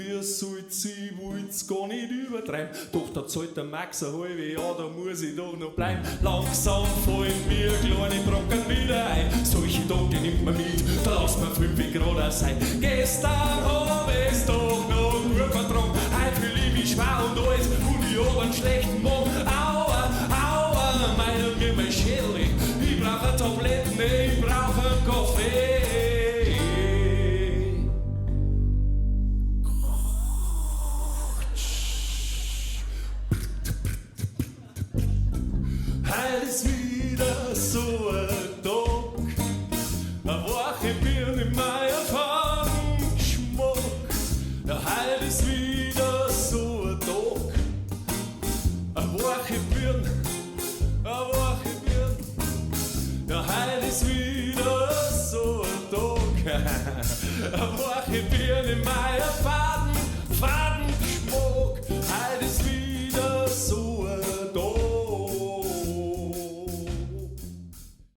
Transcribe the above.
wie es sollte sein, wollt's gar nicht übertreiben. Doch da zahlt der Max ein halbes Jahr, da muss ich doch noch bleiben. Langsam fallen mir kleine Brocken wieder ein. Solche Tage nimmt man mit, da lasst man 5 Grad sein. Gestern hab ich's doch noch gut vertragen. Heute fühl ich mich schwer und alt und ich hab einen schlechten Magen. Aua, aua, mein Schädel. Ich brauche Tabletten, ich brauche einen Kaffee. Heute ist wieder so ein Tag, eine wache Birne in meinem Geschmack. Ja, heute ist wieder so ein Tag, eine wache Birne, eine wache Birne. Ja, heute ist wieder so ein Tag, eine wache Birne in meinem